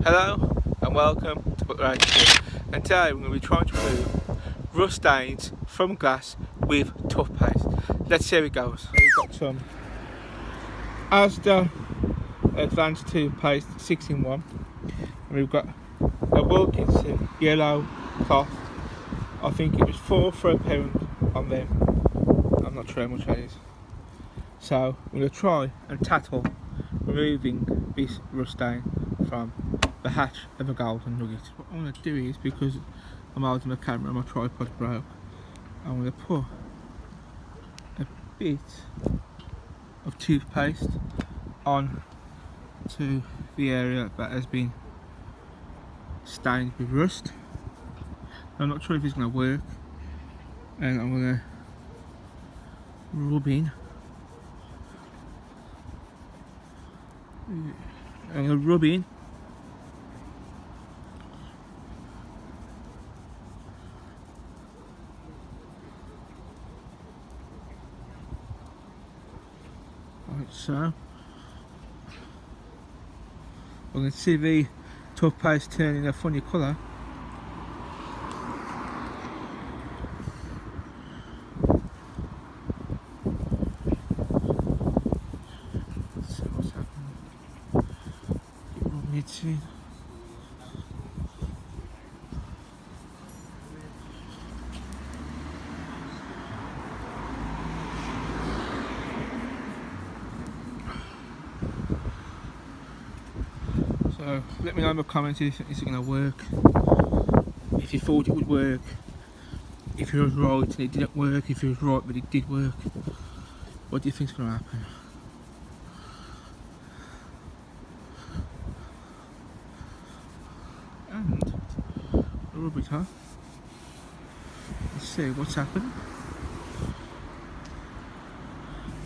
Hello and welcome to Butler-Head.Quarters, and today we're going to be trying to remove rust stains from glass with toothpaste. Let's see how it goes. We've got some Asda Advanced Toothpaste 6-in-1, and we've got a Wilkinson yellow cloth. I think it was £4 for £1 on them. I'm not sure how much that is. So we're going to try and tackle removing this rust stain from the hatch of a golden nugget. What I'm going to do is, because I'm holding the camera and my tripod broke, I'm going to put a bit of toothpaste on to the area that has been stained with rust. I'm not sure if it's going to work, and I'm going to rub in. I'm going to rub in like so. We can see the toothpaste turning a funny colour. Let's see what's happening. Keep rubbing it in. So let me know in the comments if it's going to work, if you thought it would work, if you was right and it didn't work, if you was right but it did work. What do you think is going to happen? And rub it off. Let's see what's happened.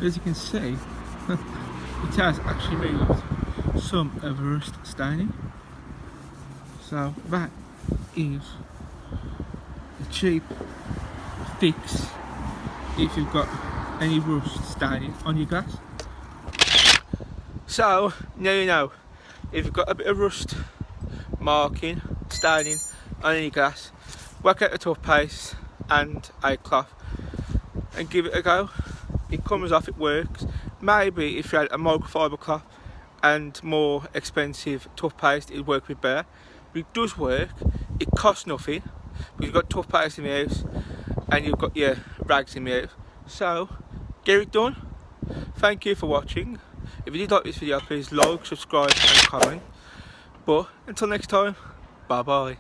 As you can see, it has actually moved some of the rust staining. So that is a cheap fix if you've got any rust staining on your glass. So now you know, if you've got a bit of rust marking, staining on any glass, whack out the toothpaste and a cloth and give it a go. It comes off, it works. Maybe if you had a microfiber cloth and more expensive toothpaste, it'd work a bit better. But it does work. It costs nothing because you've got toothpaste in the house and you've got your rags in the house. So get it done. Thank you for watching. If you did like this video, please like, subscribe and comment. But until next time, bye bye.